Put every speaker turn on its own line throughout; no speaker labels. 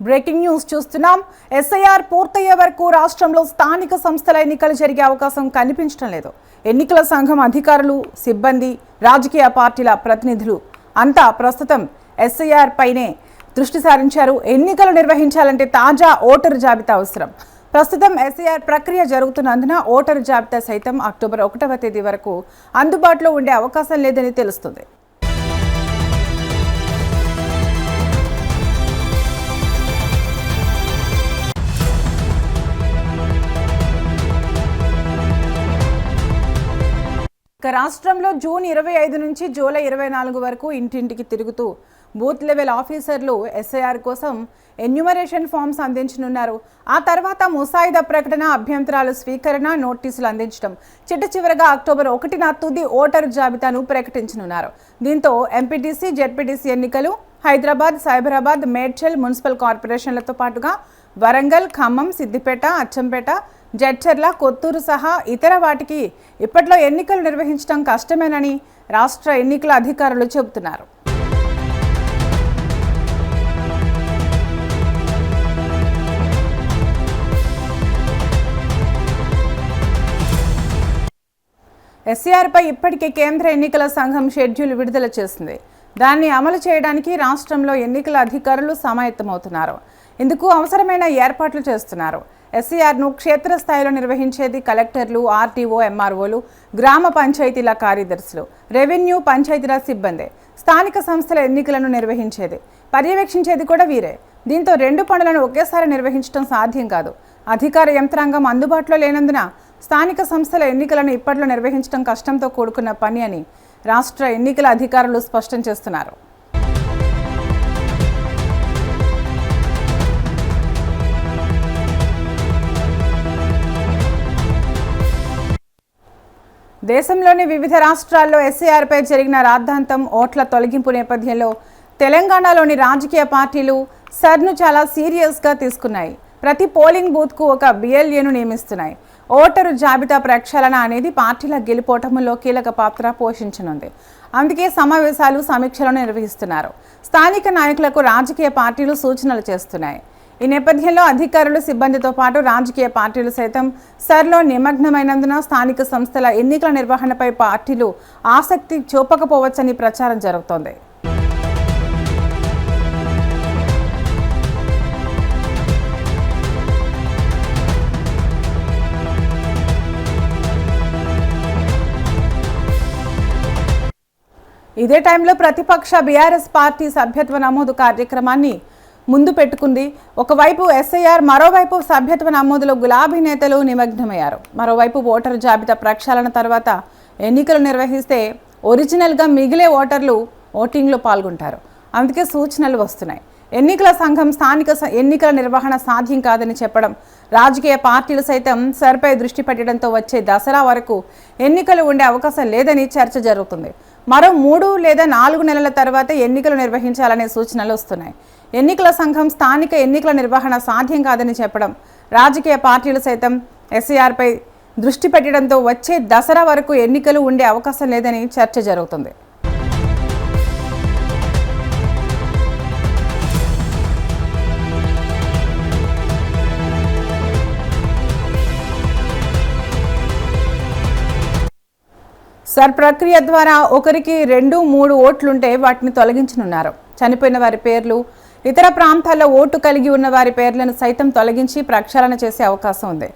Breaking news చూస్తున్నాం. SIR పూర్తయ్యే వరకు రాష్ట్రంలో స్థానిక సంస్థల ఎన్నికలు జరిగే అవకాశం కనిపించడం లేదు. ఎన్నికల సంఘం అధికారులు, సిబ్బంది, రాజకీయ పార్టీల ప్రతినిధులు అంతా ప్రస్తుతం ఎస్ఐఆర్ పైనే దృష్టి సారించారు. ఎన్నికలు నిర్వహించాలంటే తాజా ఓటరు జాబితా అవసరం. ప్రస్తుతం ఎస్ఐఆర్ ప్రక్రియ జరుగుతున్నందున ఓటరు జాబితా సైతం అక్టోబర్ 1వ తేదీ వరకు అందుబాటులో ఉండే అవకాశం లేదని తెలుస్తుంది. రాష్ట్రంలో జూన్ 25 నుంచి జూలై 24 వరకు ఇంటింటికి తిరుగుతూ బూత్ లెవెల్ ఆఫీసర్లు ఎస్ఐఆర్ కోసం ఎన్యూమరేషన్ ఫామ్స్ అందించనున్నారు. ఆ తర్వాత ముసాయిదా ప్రకటన, అభ్యంతరాలు స్వీకరణ, నోటీసులు అందించడం, చివరగా అక్టోబర్ 1న తుది ఓటరు జాబితాను ప్రకటించనున్నారు. దీంతో ఎంపీటీసీ, జెడ్పీటీసీ ఎన్నికలు హైదరాబాద్, సైబరాబాద్, మేడ్చల్ మున్సిపల్ కార్పొరేషన్లతో పాటుగా వరంగల్, ఖమ్మం, సిద్దిపేట, అచ్చంపేట, జడ్చర్ల, కొత్తూరు సహా ఇతర వాటికి ఇప్పట్లో ఎన్నికలు నిర్వహించడం కష్టమేనని రాష్ట్ర ఎన్నికల అధికారులు చెబుతున్నారు. ఎస్ఐఆర్ పై ఇప్పటికే కేంద్ర ఎన్నికల సంఘం షెడ్యూల్ విడుదల చేసింది. దాన్ని అమలు చేయడానికి రాష్ట్రంలో ఎన్నికల అధికారులు సమాయత్తమవుతున్నారు. ఇందుకు అవసరమైన ఏర్పాట్లు చేస్తున్నారు. ఎస్ఐఆర్ను క్షేత్రస్థాయిలో నిర్వహించేది కలెక్టర్లు, ఆర్టీఓ, ఎంఆర్ఓలు, గ్రామ పంచాయతీల కార్యదర్శులు, రెవెన్యూ, పంచాయతీరాజ్ సిబ్బంది. స్థానిక సంస్థల ఎన్నికలను నిర్వహించేది, పర్యవేక్షించేది కూడా వీరే. దీంతో రెండు పనులను ఒకేసారి నిర్వహించడం సాధ్యం కాదు. అధికార యంత్రాంగం అందుబాటులో లేనందున స్థానిక సంస్థల ఎన్నికలను ఇప్పట్లో నిర్వహించడం కష్టంతో కూడుకున్న పని అని రాష్ట్ర ఎన్నికల అధికారులు స్పష్టం చేస్తున్నారు. దేశంలోని వివిధ రాష్ట్రాల్లో ఎస్ఐఆర్పై జరిగిన రాద్ధాంతం, ఓట్ల తొలగింపు నేపథ్యంలో తెలంగాణలోని రాజకీయ పార్టీలు సర్ను చాలా సీరియస్గా తీసుకున్నాయి. ప్రతి పోలింగ్ బూత్కు ఒక బిఎల్ఏను నియమిస్తున్నాయి. ఓటరు జాబితా ప్రక్షాళన అనేది పార్టీల గెలుపోటములో కీలక పాత్ర పోషించనుంది. అందుకే సమావేశాలు, సమీక్షలను నిర్వహిస్తున్నారు. స్థానిక నాయకులకు రాజకీయ పార్టీలు సూచనలు చేస్తున్నాయి. ఈ నేపథ్యంలో అధికారులు, సిబ్బందితో పాటు రాజకీయ పార్టీలు సైతం సర్లో నిమగ్నమైనందున స్థానిక సంస్థల ఎన్నికల నిర్వహణపై పార్టీలు ఆసక్తి చూపకపోవచ్చని ప్రచారం జరుగుతోంది. ఇదే టైంలో ప్రతిపక్ష బీఆర్ఎస్ పార్టీ సభ్యత్వ నమోదు కార్యక్రమాన్ని ముందు పెట్టుకుంది. ఒకవైపు ఎస్ఐఆర్, మరోవైపు సభ్యత్వ నమోదులో గులాబీ నేతలు నిమగ్నమయ్యారు. మరోవైపు ఓటరు జాబితా ప్రక్షాళన తర్వాత ఎన్నికలు నిర్వహిస్తే ఒరిజినల్గా మిగిలే ఓటర్లు ఓటింగ్లో పాల్గొంటారు. అందుకే సూచనలు వస్తున్నాయి. ఎన్నికల సంఘం స్థానిక ఎన్నికల నిర్వహణ సాధ్యం కాదని చెప్పడం, రాజకీయ పార్టీలు సైతం సర్పై దృష్టి పెట్టడంతో వచ్చే దసరా వరకు ఎన్నికలు ఉండే అవకాశం లేదని చర్చ జరుగుతుంది. మరో 3 లేదా 4 నెలల తర్వాత ఎన్నికలు నిర్వహించాలనే సూచనలు వస్తున్నాయి. ఎన్నికల సంఘం స్థానిక ఎన్నికల నిర్వహణ సాధ్యం కాదని చెప్పడం, రాజకీయ పార్టీలు సైతం ఎస్ఐఆర్పై దృష్టి పెట్టడంతో వచ్చే దసరా వరకు ఎన్నికలు ఉండే అవకాశం లేదని చర్చ జరుగుతుంది. సర్ ప్రక్రియ ద్వారా ఒకరికి 2-3 ఓట్లుంటే వాటిని తొలగించనున్నారు. చనిపోయిన వారి పేర్లు, ఇతర ప్రాంతాల్లో ఓటు కలిగి ఉన్న వారి పేర్లను సైతం తొలగించి ప్రక్షాళన చేసే అవకాశం ఉంది.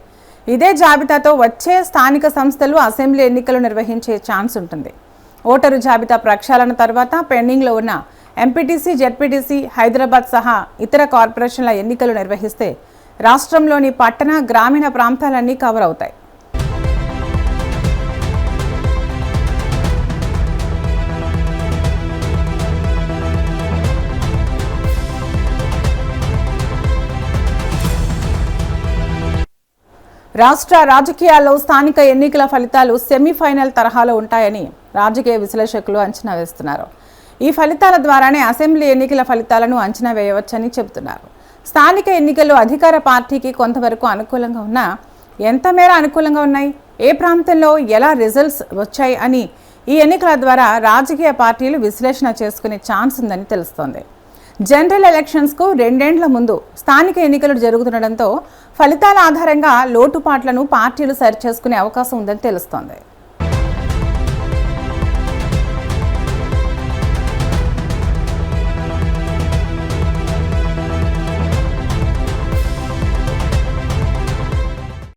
ఇదే జాబితాతో వచ్చే స్థానిక సంస్థలు అసెంబ్లీ ఎన్నికలు నిర్వహించే ఛాన్స్ ఉంటుంది. ఓటరు జాబితా ప్రక్షాళన తర్వాత పెండింగ్లో ఉన్న ఎంపీటీసీ, జెడ్పీటీసీ, హైదరాబాద్ సహా ఇతర కార్పొరేషన్ల ఎన్నికలు నిర్వహిస్తే రాష్ట్రంలోని పట్టణ, గ్రామీణ ప్రాంతాలన్నీ కవర్ అవుతాయి. రాష్ట్ర రాజకీయాల్లో స్థానిక ఎన్నికల ఫలితాలు సెమీఫైనల్ తరహాలో ఉంటాయని రాజకీయ విశ్లేషకులు అంచనా వేస్తున్నారు. ఈ ఫలితాల ద్వారానే అసెంబ్లీ ఎన్నికల ఫలితాలను అంచనా వేయవచ్చని చెబుతున్నారు. స్థానిక ఎన్నికలు అధికార పార్టీకి కొంతవరకు అనుకూలంగా ఉన్నా ఎంత మేర అనుకూలంగా ఉన్నాయి, ఏ ప్రాంతంలో ఎలా రిజల్ట్స్ వచ్చాయి అని ఈ ఎన్నికల ద్వారా రాజకీయ పార్టీలు విశ్లేషణ చేసుకునే ఛాన్స్ ఉందని తెలుస్తోంది. జనరల్ ఎలక్షన్స్కు 2 ఏళ్ల ముందు స్థానిక ఎన్నికలు జరుగుతుండటంతో ఫలితాల ఆధారంగా లోటుపాట్లను పార్టీలు సరిచేసుకునే అవకాశం ఉందని తెలుస్తోంది.